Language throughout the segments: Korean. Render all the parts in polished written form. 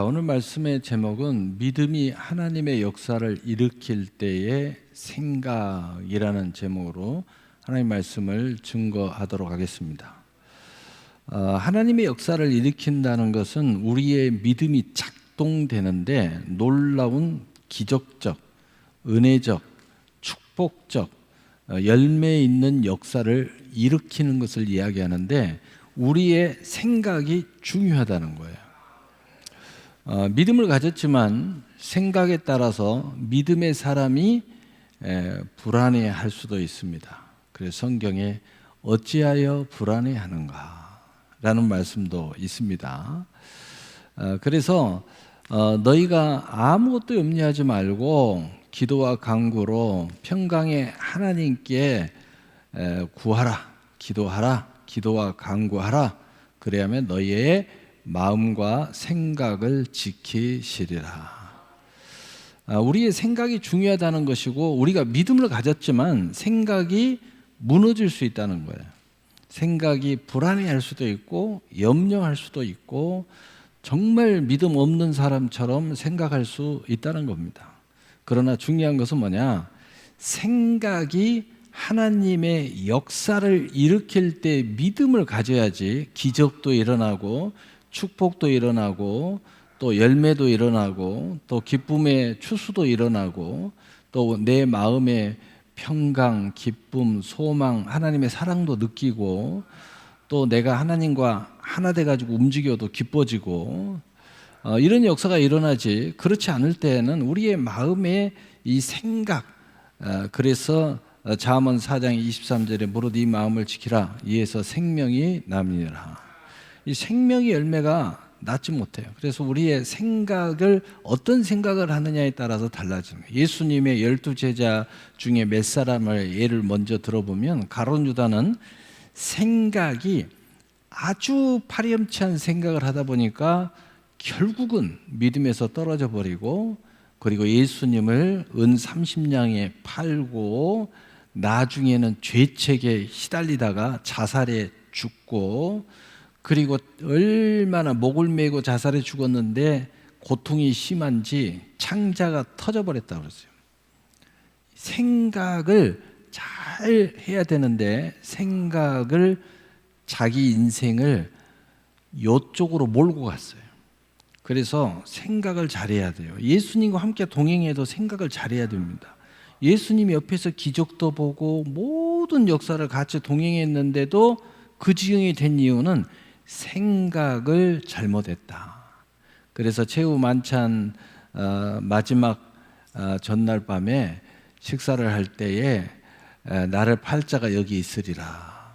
오늘 말씀의 제목은 믿음이 하나님의 역사를 일으킬 때의 생각이라는 제목으로 하나님 말씀을 증거하도록 하겠습니다. 하나님의 역사를 일으킨다는 것은 우리의 믿음이 작동되는데 놀라운 기적적, 은혜적, 축복적, 열매 있는 역사를 일으키는 것을 이야기하는데 우리의 생각이 중요하다는 거예요. 믿음을 가졌지만 생각에 따라서 믿음의 사람이 불안해할 수도 있습니다. 그래서 성경에 어찌하여 불안해하는가 라는 말씀도 있습니다. 그래서 너희가 아무것도 염려하지 말고 기도와 간구로 평강의 하나님께 구하라, 기도하라, 기도와 간구하라. 그래야만 너희의 마음과 생각을 지키시리라. 우리의 생각이 중요하다는 것이고 우리가 믿음을 가졌지만 생각이 무너질 수 있다는 거예요. 생각이 불안해할 수도 있고 염려할 수도 있고 정말 믿음 없는 사람처럼 생각할 수 있다는 겁니다. 그러나 중요한 것은 뭐냐? 생각이 하나님의 역사를 일으킬 때 믿음을 가져야지 기적도 일어나고 축복도 일어나고 또 열매도 일어나고 또 기쁨의 추수도 일어나고 또 내 마음의 평강, 기쁨, 소망, 하나님의 사랑도 느끼고 또 내가 하나님과 하나 돼가지고 움직여도 기뻐지고 이런 역사가 일어나지. 그렇지 않을 때에는 우리의 마음의 이 생각, 그래서 잠언 4장 23절에 무릇 이 마음을 지키라 이에서 생명이 남이니라. 이 생명의 열매가 낫지 못해요. 그래서 우리의 생각을 어떤 생각을 하느냐에 따라서 달라집니다. 예수님의 12제자 중에 몇 사람을 예를 먼저 들어보면 가룟 유다는 생각이 아주 파렴치한 생각을 하다 보니까 결국은 믿음에서 떨어져 버리고 그리고 예수님을 은 30냥에 팔고 나중에는 죄책에 시달리다가 자살에 죽고 그리고 얼마나 목을 메고 자살해 죽었는데 고통이 심한지 창자가 터져버렸다고 그랬어요. 생각을 잘 해야 되는데 생각을 자기 인생을 이쪽으로 몰고 갔어요. 그래서 생각을 잘해야 돼요. 예수님과 함께 동행해도 생각을 잘해야 됩니다. 예수님이 옆에서 기적도 보고 모든 역사를 같이 동행했는데도 그 지경이 된 이유는 생각을 잘못했다. 그래서 최후 만찬 마지막 전날 밤에 식사를 할 때에 나를 팔 자가 여기 있으리라.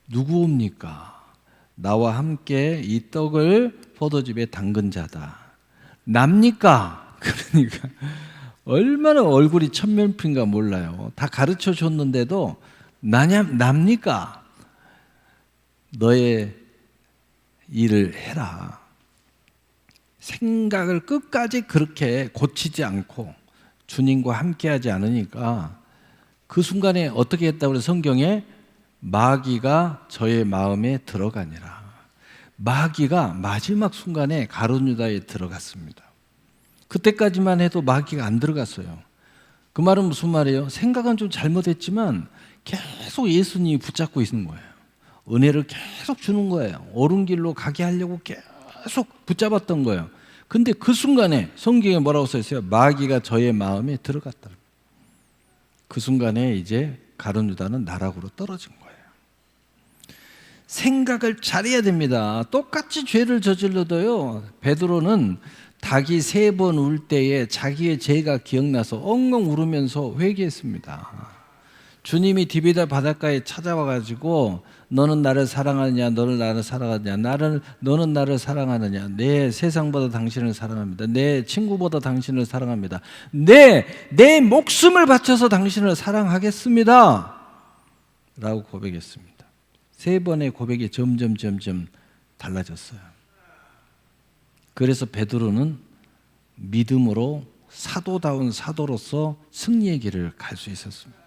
누구 옵니까? 나와 함께 이 떡을 포도즙에 담근 자다. 납니까? 그러니까 얼마나 얼굴이 천면피인가 몰라요. 다 가르쳐 줬는데도 납니까? 너의 일을 해라. 생각을 끝까지 그렇게 고치지 않고 주님과 함께하지 않으니까 그 순간에 어떻게 했다고 해서 성경에 마귀가 저의 마음에 들어가니라. 마귀가 마지막 순간에 가룟 유다에 들어갔습니다. 그때까지만 해도 마귀가 안 들어갔어요. 그 말은 무슨 말이에요? 생각은 좀 잘못했지만 계속 예수님이 붙잡고 있는 거예요. 은혜를 계속 주는 거예요. 옳은 길로 가게 하려고 계속 붙잡았던 거예요. 근데 그 순간에 성경에 뭐라고 써 있어요? 마귀가 저의 마음에 들어갔다. 그 순간에 이제 가룟 유다는 나락으로 떨어진 거예요. 생각을 잘해야 됩니다. 똑같이 죄를 저질러도요. 베드로는 닭이 3번 울 때에 자기의 죄가 기억나서 엉엉 울으면서 회개했습니다. 주님이 디비다 바닷가에 찾아와 가지고 너는 나를 사랑하느냐, 너는 나를 사랑하느냐, 너는 나를 사랑하느냐, 내 세상보다 당신을 사랑합니다. 내 친구보다 당신을 사랑합니다. 내 목숨을 바쳐서 당신을 사랑하겠습니다. 라고 고백했습니다. 3번의 고백이 점점 달라졌어요. 그래서 베드로는 믿음으로 사도다운 사도로서 승리의 길을 갈 수 있었습니다.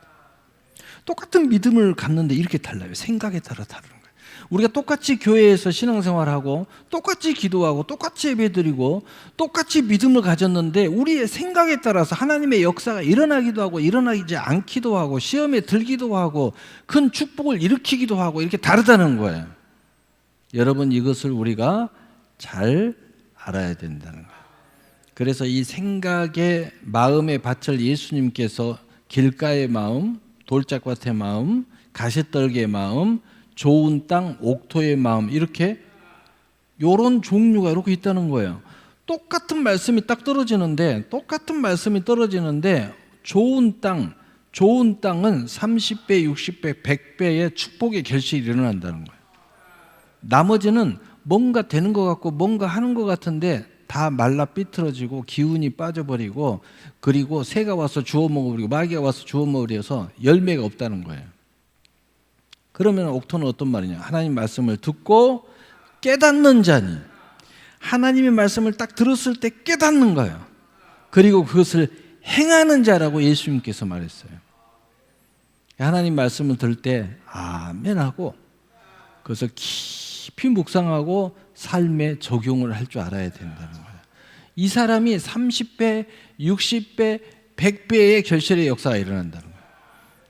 똑같은 믿음을 갖는데 이렇게 달라요. 생각에 따라 다른 거예요. 우리가 똑같이 교회에서 신앙생활하고 똑같이 기도하고 똑같이 예배드리고 똑같이 믿음을 가졌는데 우리의 생각에 따라서 하나님의 역사가 일어나기도 하고 일어나지 않기도 하고 시험에 들기도 하고 큰 축복을 일으키기도 하고 이렇게 다르다는 거예요. 여러분, 이것을 우리가 잘 알아야 된다는 거예요. 그래서 이 생각의 마음의 밭을 예수님께서 길가의 마음, 돌짝밭의 마음, 가시떨기의 마음, 좋은 땅, 옥토의 마음, 이렇게 요런 종류가 이렇게 있다는 거예요. 똑같은 말씀이 딱 떨어지는데 좋은 땅은 30배, 60배, 100배의 축복의 결실이 일어난다는 거예요. 나머지는 뭔가 되는 것 같고 뭔가 하는 것 같은데 다 말라 삐뚤어지고 기운이 빠져버리고 그리고 새가 와서 주워 먹어버리고 마귀가 와서 주워 먹으려서 열매가 없다는 거예요. 그러면 옥토는 어떤 말이냐? 하나님 말씀을 듣고 깨닫는 자니, 하나님의 말씀을 딱 들었을 때 깨닫는 거예요. 그리고 그것을 행하는 자라고 예수님께서 말했어요. 하나님 말씀을 들을 때 아멘 하고 그것을 깊이 묵상하고 삶에 적용을 할 줄 알아야 된다는 거예요. 이 사람이 30배, 60배, 100배의 결실의 역사가 일어난다는 거예요.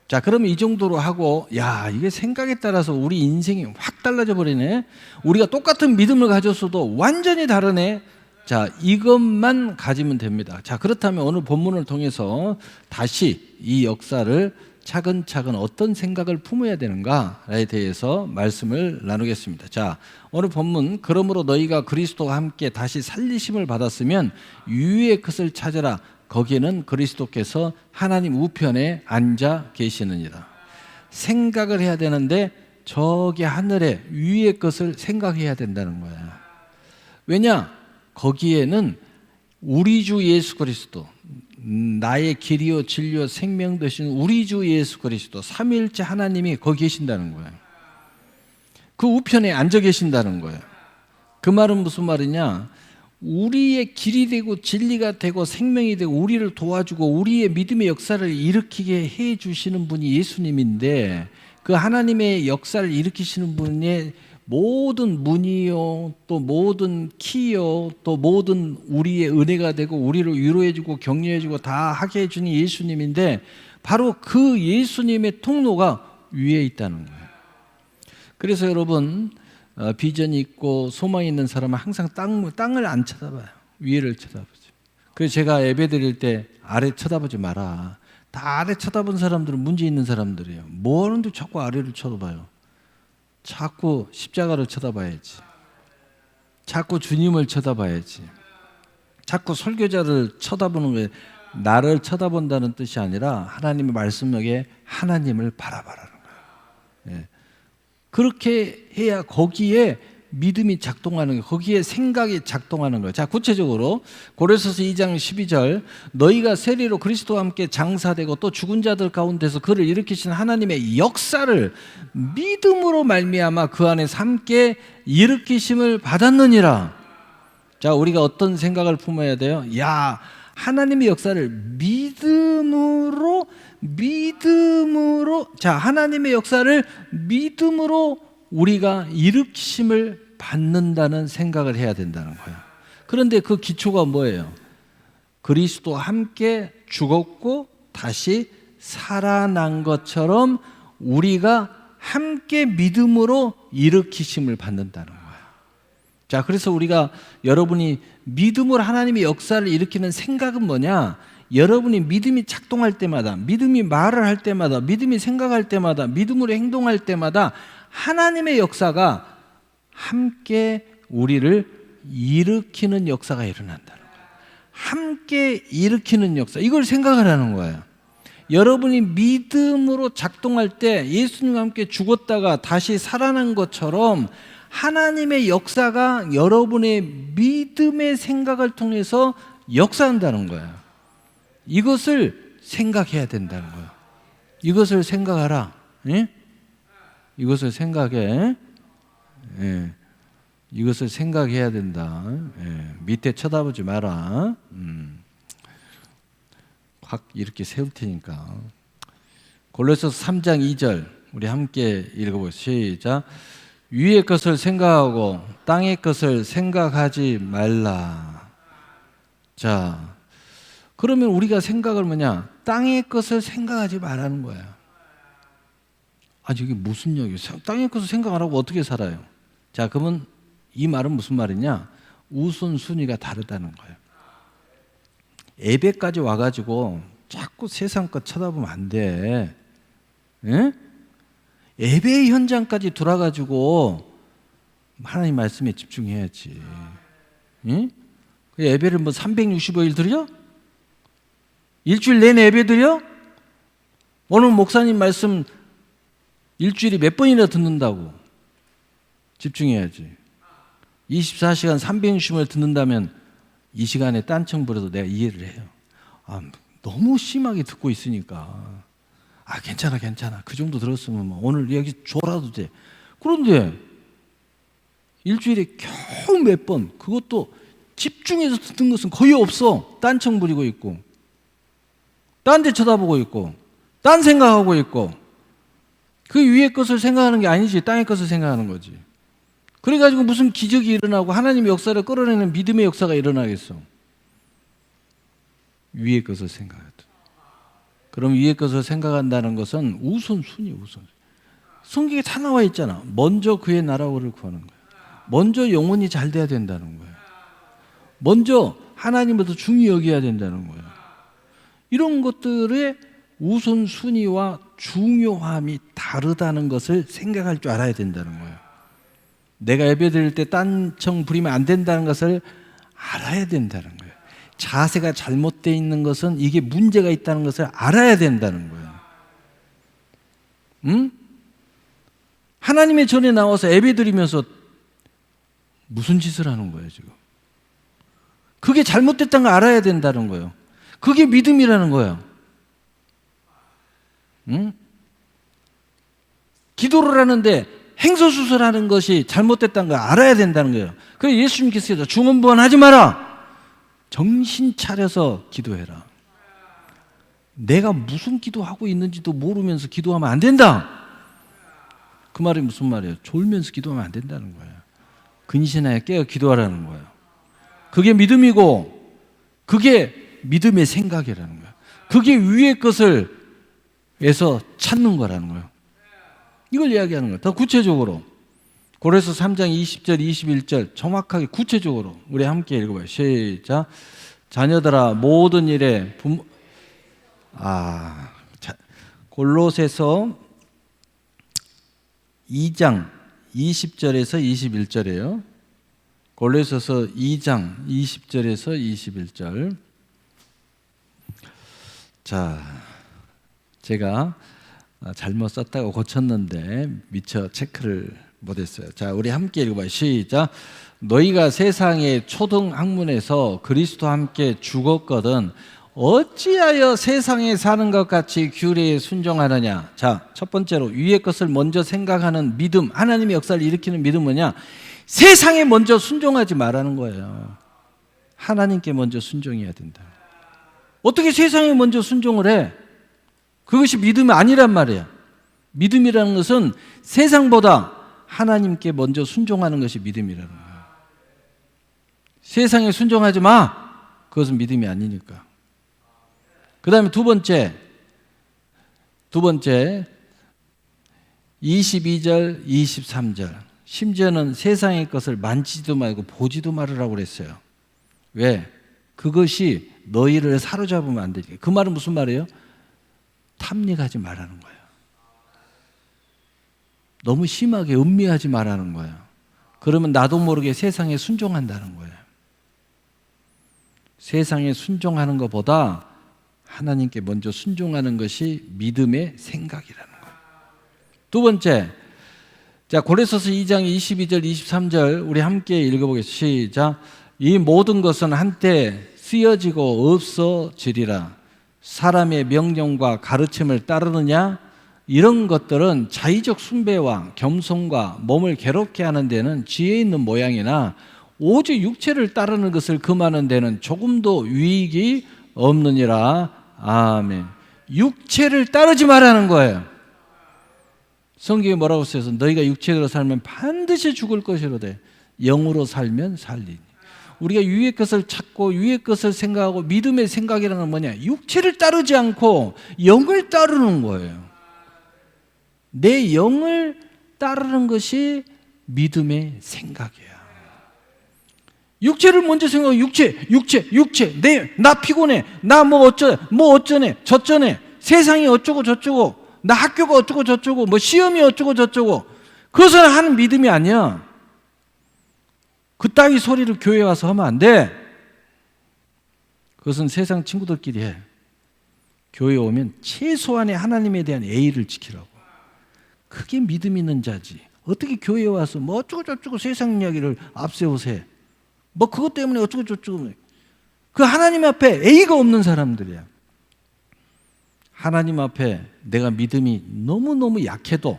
자, 그러면 이 정도로 하고 이게 생각에 따라서 우리 인생이 확 달라져 버리네. 우리가 똑같은 믿음을 가졌어도 완전히 다르네. 자, 이것만 가지면 됩니다. 자, 그렇다면 오늘 본문을 통해서 다시 이 역사를 차근차근 어떤 생각을 품어야 되는가에 대해서 말씀을 나누겠습니다. 자, 오늘 본문, 그러므로 너희가 그리스도와 함께 다시 살리심을 받았으면 유의 것을 찾으라. 거기에는 그리스도께서 하나님 우편에 앉아 계시느니라. 생각을 해야 되는데 저기 하늘에 위의 것을 생각해야 된다는 거예요. 왜냐? 거기에는 우리 주 예수 그리스도, 나의 길이요 진리요 생명 되신 우리 주 예수 그리스도 삼위일체 하나님이 거기 계신다는 거예요. 그 우편에 앉아 계신다는 거예요. 그 말은 무슨 말이냐? 우리의 길이 되고 진리가 되고 생명이 되고 우리를 도와주고 우리의 믿음의 역사를 일으키게 해 주시는 분이 예수님인데, 그 하나님의 역사를 일으키시는 분의 모든 문이요, 또 모든 키요, 또 모든 우리의 은혜가 되고 우리를 위로해주고 격려해주고 다 하게 해주는 예수님인데, 바로 그 예수님의 통로가 위에 있다는 거예요. 그래서 여러분, 비전이 있고 소망이 있는 사람은 항상 땅을 안 쳐다봐요. 위를 쳐다보죠. 그래서 제가 예배 드릴 때 아래 쳐다보지 마라. 다 아래 쳐다본 사람들은 문제 있는 사람들이에요. 뭐 하는데 자꾸 아래를 쳐다봐요. 자꾸 십자가를 쳐다봐야지. 자꾸 주님을 쳐다봐야지. 자꾸 설교자를 쳐다보는 게 나를 쳐다본다는 뜻이 아니라 하나님의 말씀력에 하나님을 바라봐라는 거예요. 예. 그렇게 해야 거기에 믿음이 작동하는 거예요. 거기에 생각이 작동하는 거예요. 자, 구체적으로 고린도서 2장 12절, 너희가 세리로 그리스도와 함께 장사되고 또 죽은 자들 가운데서 그를 일으키신 하나님의 역사를 믿음으로 말미암아 그 안에서 함께 일으키심을 받았느니라. 자, 우리가 어떤 생각을 품어야 돼요? 하나님의 역사를 믿음으로, 자, 하나님의 역사를 믿음으로 우리가 일으키심을 받는다는 생각을 해야 된다는 거예요. 그런데 그 기초가 뭐예요? 그리스도와 함께 죽었고 다시 살아난 것처럼 우리가 함께 믿음으로 일으키심을 받는다는 거예요. 자, 그래서 우리가, 여러분이 믿음으로 하나님의 역사를 일으키는 생각은 뭐냐? 여러분이 믿음이 작동할 때마다, 믿음이 말을 할 때마다, 믿음이 생각할 때마다, 믿음으로 행동할 때마다 하나님의 역사가 함께 우리를 일으키는 역사가 일어난다는 거예요. 함께 일으키는 역사, 이걸 생각을 하는 거예요. 여러분이 믿음으로 작동할 때 예수님과 함께 죽었다가 다시 살아난 것처럼 하나님의 역사가 여러분의 믿음의 생각을 통해서 역사한다는 거예요. 이것을 생각해야 된다는 거예요. 이것을 생각하라. 예? 이것을 생각해. 예. 이것을 생각해야 된다. 예. 밑에 쳐다보지 마라. 확 이렇게 세울 테니까. 골로새서 3장 2절 우리 함께 읽어보시죠. 시작. 위의 것을 생각하고 땅의 것을 생각하지 말라. 자, 그러면 우리가 생각을 뭐냐? 땅의 것을 생각하지 말라는 거야. 이게 무슨 얘기예요? 땅의 것을 생각 안 하고 어떻게 살아요? 자, 그러면 이 말은 무슨 말이냐? 우선순위가 다르다는 거예요. 예배까지 와가지고 자꾸 세상 것 쳐다보면 안 돼. 예? 예배 현장까지 돌아가지고 하나님 말씀에 집중해야지. 예? 예배를 365일 드려? 일주일 내내 예배 드려? 오늘 목사님 말씀 일주일에 몇 번이나 듣는다고? 집중해야지. 24시간 360일 듣는다면 이 시간에 딴청 부려도 내가 이해를 해요. 너무 심하게 듣고 있으니까 괜찮아. 그 정도 들었으면 오늘 여기 줘라도 돼. 그런데 일주일에 겨우 몇 번, 그것도 집중해서 듣는 것은 거의 없어. 딴청 부리고 있고, 딴 데 쳐다보고 있고, 딴 생각하고 있고. 그 위의 것을 생각하는 게 아니지, 땅의 것을 생각하는 거지. 그래가지고 무슨 기적이 일어나고 하나님의 역사를 끌어내는 믿음의 역사가 일어나겠어? 위의 것을 생각하다. 그럼 위의 것을 생각한다는 것은 우선순위. 성경에 다 나와 있잖아. 먼저 그의 나라를 구하는 거야. 먼저 영혼이 잘 돼야 된다는 거야. 먼저 하나님을 더 중히 여겨야 된다는 거야. 이런 것들의 우선순위와 중요함이 다르다는 것을 생각할 줄 알아야 된다는 거예요. 내가 예배 드릴 때 딴청 부리면 안 된다는 것을 알아야 된다는 거예요. 자세가 잘못되어 있는 것은 이게 문제가 있다는 것을 알아야 된다는 거예요. 응? 하나님의 전에 나와서 예배 드리면서 무슨 짓을 하는 거예요, 지금? 그게 잘못됐다는 걸 알아야 된다는 거예요. 그게 믿음이라는 거예요. 응? 기도를 하는데 행소수술하는 것이 잘못됐다는 걸 알아야 된다는 거예요. 그래서 예수님께서 중언부언하지 마라. 정신 차려서 기도해라. 내가 무슨 기도하고 있는지도 모르면서 기도하면 안 된다. 그 말이 무슨 말이에요? 졸면서 기도하면 안 된다는 거예요. 근신하여 깨어 기도하라는 거예요. 그게 믿음이고 그게 믿음의 생각이라는 거예요. 그게 위의 것을 에서 찾는 거라는 거예요. 이걸 이야기하는 거예요. 더 구체적으로 고린도서 3장 20절 21절 정확하게 구체적으로 우리 함께 읽어봐요. 시작. 자녀들아 모든 일에 골로새서 2장 20절에서 21절이에요. 골로새서 2장 20절에서 21절. 자, 제가 잘못 썼다고 고쳤는데 미처 체크를 못했어요. 자, 우리 함께 읽어봐요. 시작. 너희가 세상의 초등학문에서 그리스도와 함께 죽었거든 어찌하여 세상에 사는 것 같이 규례에 순종하느냐. 자, 첫 번째로 위의 것을 먼저 생각하는 믿음, 하나님의 역사를 일으키는 믿음은 뭐냐? 세상에 먼저 순종하지 말라는 거예요. 하나님께 먼저 순종해야 된다. 어떻게 세상에 먼저 순종을 해? 그것이 믿음이 아니란 말이에요. 믿음이라는 것은 세상보다 하나님께 먼저 순종하는 것이 믿음이라는 거예요. 세상에 순종하지 마. 그것은 믿음이 아니니까. 그 다음에 두 번째 22절 23절 심지어는 세상의 것을 만지지도 말고 보지도 말으라고 그랬어요. 왜? 그것이 너희를 사로잡으면 안 되니까. 그 말은 무슨 말이에요? 탐닉하지 말라는 거예요. 너무 심하게 음미하지 말라는 거예요. 그러면 나도 모르게 세상에 순종한다는 거예요. 세상에 순종하는 것보다 하나님께 먼저 순종하는 것이 믿음의 생각이라는 거예요. 두 번째, 자 고린도서 2장 22절 23절 우리 함께 읽어보겠습니다. 시작. 이 모든 것은 한때 쓰여지고 없어지리라. 사람의 명령과 가르침을 따르느냐? 이런 것들은 자의적 숭배와 겸손과 몸을 괴롭게 하는 데는 지혜 있는 모양이나 오직 육체를 따르는 것을 금하는 데는 조금도 유익이 없느니라. 아멘. 육체를 따르지 말라는 거예요. 성경에 뭐라고 써서 너희가 육체로 살면 반드시 죽을 것이로되 영으로 살면 살리니. 우리가 위의 것을 찾고 위의 것을 생각하고 믿음의 생각이라는 건 뭐냐? 육체를 따르지 않고 영을 따르는 거예요. 내 영을 따르는 것이 믿음의 생각이야. 육체를 먼저 생각하고 육체. 나 피곤해. 나 뭐 어쩌네. 저쩌네. 세상이 어쩌고 저쩌고. 나 학교가 어쩌고 저쩌고. 뭐 시험이 어쩌고 저쩌고. 그것을 하는 믿음이 아니야. 그 따위 소리를 교회에 와서 하면 안 돼. 그것은 세상 친구들끼리 해. 교회에 오면 최소한의 하나님에 대한 예의를 지키라고. 그게 믿음 있는 자지. 어떻게 교회에 와서 뭐 어쩌고 저쩌고 세상 이야기를 앞세워서 뭐 그것 때문에 어쩌고 저쩌고. 그 하나님 앞에 예의가 없는 사람들이야. 하나님 앞에 내가 믿음이 너무너무 약해도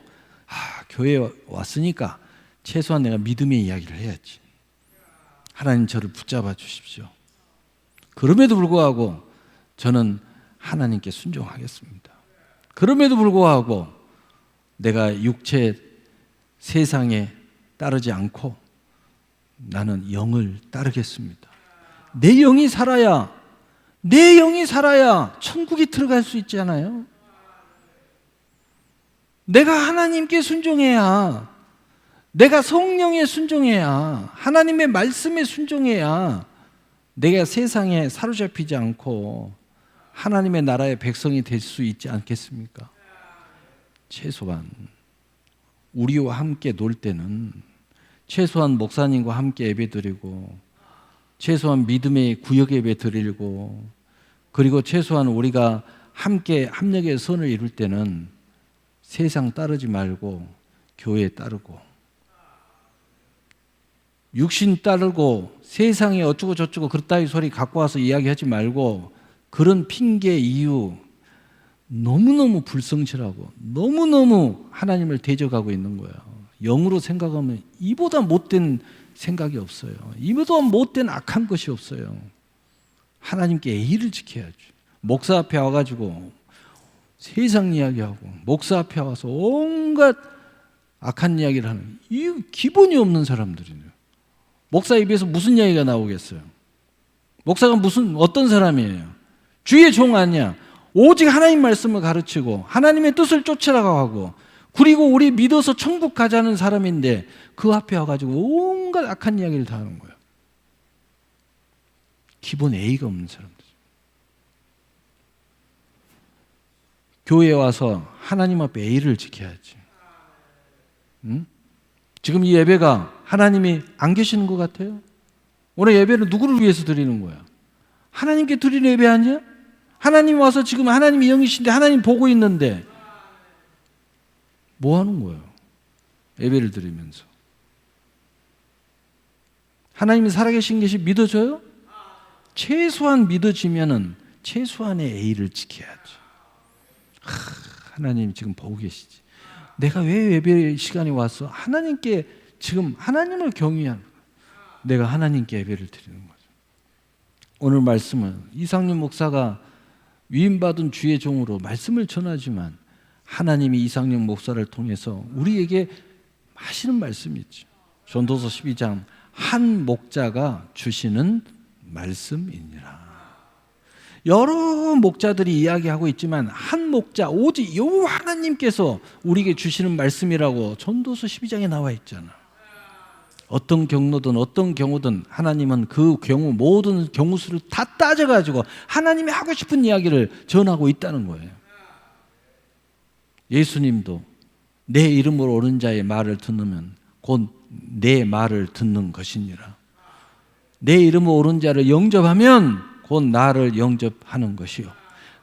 교회에 왔으니까 최소한 내가 믿음의 이야기를 해야지. 하나님 저를 붙잡아 주십시오. 그럼에도 불구하고 저는 하나님께 순종하겠습니다. 그럼에도 불구하고 내가 육체 세상에 따르지 않고 나는 영을 따르겠습니다. 내 영이 살아야 천국에 들어갈 수 있잖아요. 내가 하나님께 순종해야, 내가 성령에 순종해야, 하나님의 말씀에 순종해야 내가 세상에 사로잡히지 않고 하나님의 나라의 백성이 될 수 있지 않겠습니까? 최소한 우리와 함께 놀 때는 최소한 목사님과 함께 예배드리고 최소한 믿음의 구역 예배 드리고 그리고 최소한 우리가 함께 합력의 선을 이룰 때는 세상 따르지 말고 교회 따르고 육신 따르고 세상에 어쩌고 저쩌고 그렇다이 소리 갖고 와서 이야기하지 말고 그런 핑계 이유 너무너무 불성실하고 너무너무 하나님을 대적하고 있는 거예요. 영으로 생각하면 이보다 못된 생각이 없어요. 이보다 못된 악한 것이 없어요. 하나님께 예의를 지켜야죠. 목사 앞에 와가지고 세상 이야기하고 목사 앞에 와서 온갖 악한 이야기를 하는 이 기본이 없는 사람들이네요. 목사 입에서 무슨 이야기가 나오겠어요? 목사가 어떤 사람이에요? 주의 종 아니야. 오직 하나님 말씀을 가르치고 하나님의 뜻을 쫓으라고 하고 그리고 우리 믿어서 천국 가자는 사람인데 그 앞에 와가지고 온갖 악한 이야기를 다 하는 거예요. 기본 예의가 없는 사람들. 교회에 와서 하나님 앞에 예의를 지켜야지. 응? 지금 이 예배가 하나님이 안 계시는 것 같아요? 오늘 예배는 누구를 위해서 드리는 거야? 하나님께 드리는 예배 아니야? 하나님 와서 지금 하나님이 영이신데 하나님 보고 있는데 뭐 하는 거예요? 예배를 드리면서. 하나님이 살아계신 것이 믿어져요? 최소한 믿어지면은 최소한의 예의를 지켜야지. 하나님 지금 보고 계시지. 내가 왜 예배 시간에 와서 하나님께 지금 하나님을 경외하는 거야. 내가 하나님께 예배를 드리는 거죠. 오늘 말씀은 이상윤 목사가 위임받은 주의 종으로 말씀을 전하지만 하나님이 이상윤 목사를 통해서 우리에게 하시는 말씀이 있죠. 전도서 12장 한 목자가 주시는 말씀이니라. 여러 목자들이 이야기하고 있지만 한 목자 오직 여호와 하나님께서 우리에게 주시는 말씀이라고 전도서 12장에 나와 있잖아. 어떤 경로든 어떤 경우든 하나님은 그 경우 모든 경우 수를 다 따져가지고 하나님이 하고 싶은 이야기를 전하고 있다는 거예요. 예수님도 내 이름으로 오는 자의 말을 듣는 곧 내 말을 듣는 것이니라. 내 이름으로 오는 자를 영접하면 곧 나를 영접하는 것이요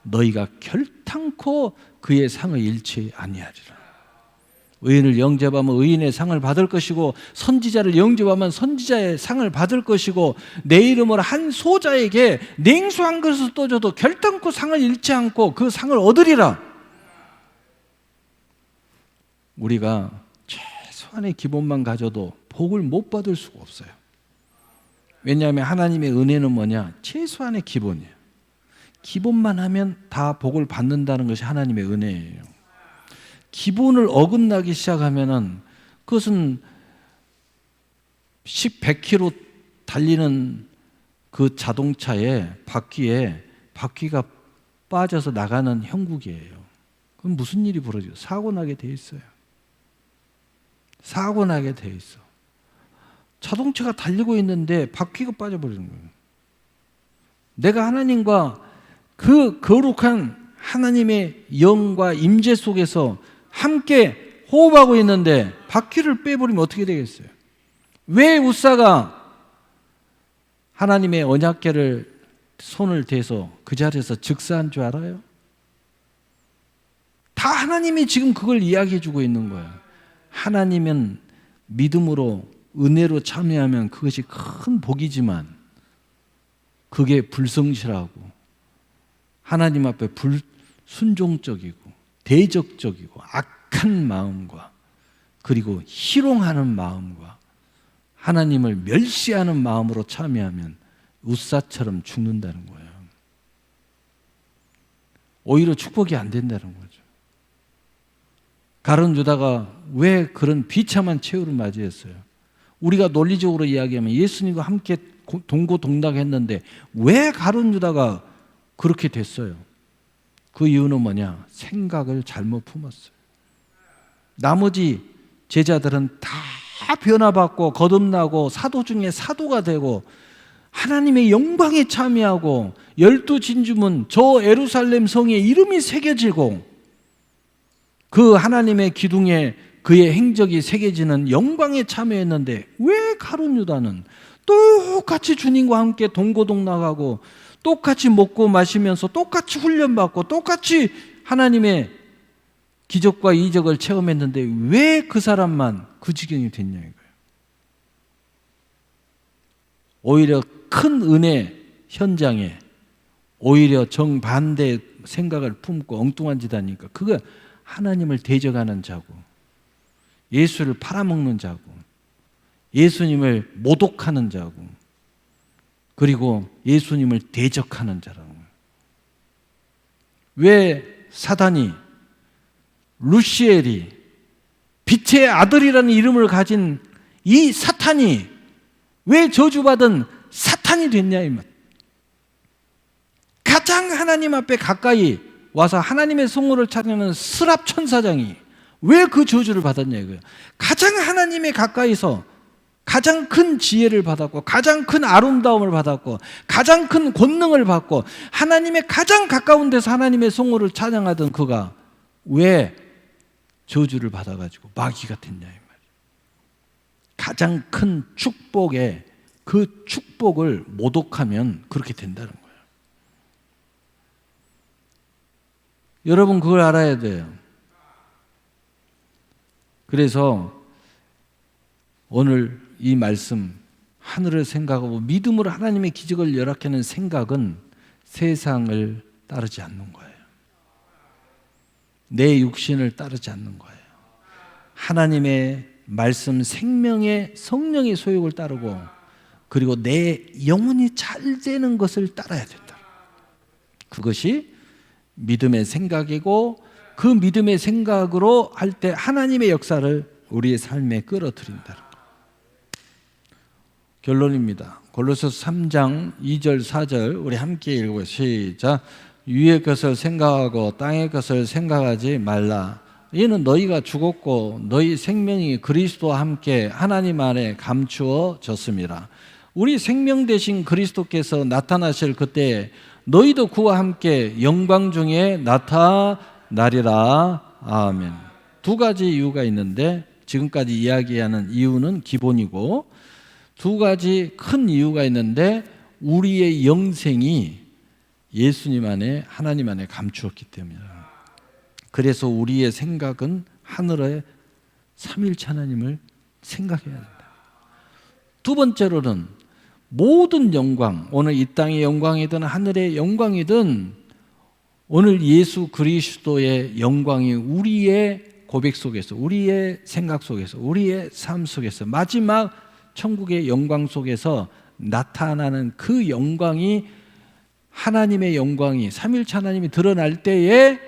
너희가 결탄코 그의 상을 잃지 아니하리라. 의인을 영접하면 의인의 상을 받을 것이고 선지자를 영접하면 선지자의 상을 받을 것이고 내 이름으로 한 소자에게 냉수 한 그릇을 떠줘도 결단코 상을 잃지 않고 그 상을 얻으리라. 우리가 최소한의 기본만 가져도 복을 못 받을 수가 없어요. 왜냐하면 하나님의 은혜는 뭐냐? 최소한의 기본이에요. 기본만 하면 다 복을 받는다는 것이 하나님의 은혜예요. 기본을 어긋나기 시작하면은 그것은 100km 달리는 그 자동차의 바퀴가 빠져서 나가는 형국이에요. 그럼 무슨 일이 벌어져요? 사고 나게 돼 있어요. 사고 나게 돼 있어. 자동차가 달리고 있는데 바퀴가 빠져버리는 거예요. 내가 하나님과 그 거룩한 하나님의 영과 임재 속에서 함께 호흡하고 있는데 바퀴를 빼버리면 어떻게 되겠어요? 왜 웃사가 하나님의 언약궤를 손을 대서 그 자리에서 즉사한 줄 알아요? 다 하나님이 지금 그걸 이야기해 주고 있는 거예요. 하나님은 믿음으로 은혜로 참여하면 그것이 큰 복이지만 그게 불성실하고 하나님 앞에 불순종적이고 대적적이고 악한 마음과 그리고 희롱하는 마음과 하나님을 멸시하는 마음으로 참여하면 웃사처럼 죽는다는 거예요. 오히려 축복이 안 된다는 거죠. 가룟 유다가 왜 그런 비참한 최후를 맞이했어요? 우리가 논리적으로 이야기하면 예수님과 함께 동고동락했는데 왜 가룟 유다가 그렇게 됐어요? 그 이유는 뭐냐? 생각을 잘못 품었어요. 나머지 제자들은 다 변화받고 거듭나고 사도 중에 사도가 되고 하나님의 영광에 참여하고 12진주문 저 예루살렘 성에 이름이 새겨지고 그 하나님의 기둥에 그의 행적이 새겨지는 영광에 참여했는데 왜 가룟 유다는 똑같이 주님과 함께 동고동락하고 똑같이 먹고 마시면서 똑같이 훈련받고 똑같이 하나님의 기적과 이적을 체험했는데 왜 그 사람만 그 지경이 됐냐 이거예요. 오히려 큰 은혜 현장에 오히려 정반대 생각을 품고 엉뚱한 짓 하니까 그거 하나님을 대적하는 자고 예수를 팔아먹는 자고 예수님을 모독하는 자고 그리고 예수님을 대적하는 자라는 거예요. 왜 사단이 루시엘이 빛의 아들이라는 이름을 가진 이 사탄이 왜 저주받은 사탄이 됐냐 이 말. 가장 하나님 앞에 가까이 와서 하나님의 성호를 찬양하는 스랍 천사장이 왜 그 저주를 받았냐 이거예요. 가장 하나님의 가까이서 가장 큰 지혜를 받았고 가장 큰 아름다움을 받았고 가장 큰 권능을 받고 하나님의 가장 가까운 데서 하나님의 성호를 찬양하던 그가 왜 저주를 받아가지고 마귀가 됐냐 이 말이에요. 가장 큰 축복에 그 축복을 모독하면 그렇게 된다는 거예요. 여러분 그걸 알아야 돼요. 그래서 오늘 이 말씀 하늘을 생각하고 믿음으로 하나님의 기적을 열악하는 생각은 세상을 따르지 않는 거예요. 내 육신을 따르지 않는 거예요. 하나님의 말씀 생명의 성령의 소욕을 따르고 그리고 내 영혼이 잘 되는 것을 따라야 된다. 그것이 믿음의 생각이고 그 믿음의 생각으로 할 때 하나님의 역사를 우리의 삶에 끌어들인다. 결론입니다. 골로새서 3장 2절 4절 우리 함께 읽고 시작. 위의 것을 생각하고 땅의 것을 생각하지 말라. 이는 너희가 죽었고 너희 생명이 그리스도와 함께 하나님 안에 감추어졌습니다. 우리 생명 되신 그리스도께서 나타나실 그때 너희도 그와 함께 영광 중에 나타나리라. 아멘. 두 가지 이유가 있는데 지금까지 이야기하는 이유는 기본이고 두 가지 큰 이유가 있는데 우리의 영생이 예수님 안에 하나님 안에 감추었기 때문이다. 그래서 우리의 생각은 하늘의 삼일체 하나님을 생각해야 된다. 두 번째로는 모든 영광, 오늘 이 땅의 영광이든 하늘의 영광이든 오늘 예수 그리스도의 영광이 우리의 고백 속에서 우리의 생각 속에서 우리의 삶 속에서 마지막 천국의 영광 속에서 나타나는 그 영광이 하나님의 영광이 삼일체 하나님이 드러날 때에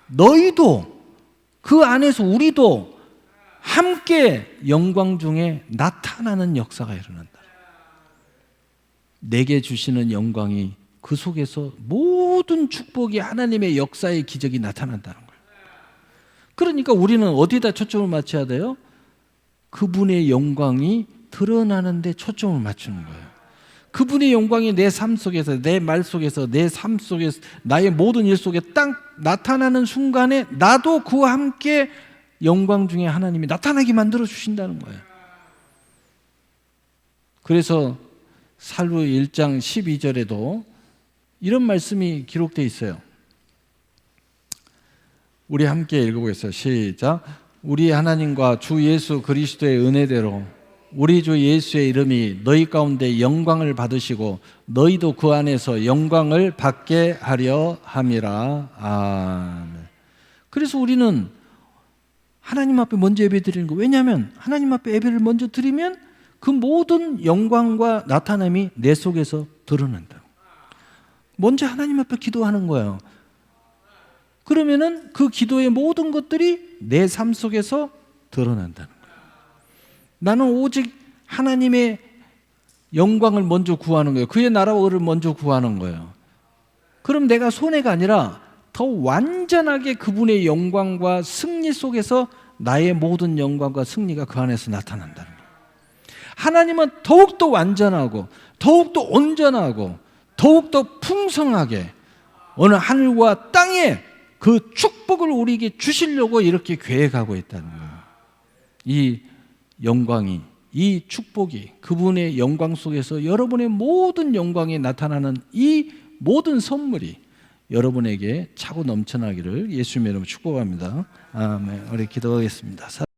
너희도 그 안에서 우리도 함께 영광 중에 나타나는 역사가 일어난다. 내게 주시는 영광이 그 속에서 모든 축복이 하나님의 역사의 기적이 나타난다는 거예요. 그러니까 우리는 어디다 초점을 맞춰야 돼요? 그분의 영광이 드러나는 데 초점을 맞추는 거예요. 그분의 영광이 내 삶 속에서, 내 말 속에서, 내 삶 속에서, 나의 모든 일 속에 딱 나타나는 순간에 나도 그와 함께 영광 중에 하나님이 나타나게 만들어 주신다는 거예요. 그래서 살루 1장 12절에도 이런 말씀이 기록되어 있어요. 우리 함께 읽어보겠어요. 시작. 우리 하나님과 주 예수 그리스도의 은혜대로 우리 주 예수의 이름이 너희 가운데 영광을 받으시고 너희도 그 안에서 영광을 받게 하려 함이라. 아멘. 그래서 우리는 하나님 앞에 먼저 예배 드리는 거. 왜냐하면 하나님 앞에 예배를 먼저 드리면 그 모든 영광과 나타남이 내 속에서 드러난다. 먼저 하나님 앞에 기도하는 거예요. 그러면은 그 기도의 모든 것들이 내 삶 속에서 드러난다는 거예요. 나는 오직 하나님의 영광을 먼저 구하는 거예요. 그의 나라를 먼저 구하는 거예요. 그럼 내가 손해가 아니라 더 완전하게 그분의 영광과 승리 속에서 나의 모든 영광과 승리가 그 안에서 나타난다는 거예요. 하나님은 더욱더 완전하고 더욱더 온전하고 더욱더 풍성하게 어느 하늘과 땅에 그 축복을 우리에게 주시려고 이렇게 계획하고 있다는 거예요. 이 영광이, 이 축복이 그분의 영광 속에서 여러분의 모든 영광이 나타나는 이 모든 선물이 여러분에게 차고 넘쳐나기를 예수님의 이름으로 축복합니다. 아멘. 우리 기도하겠습니다.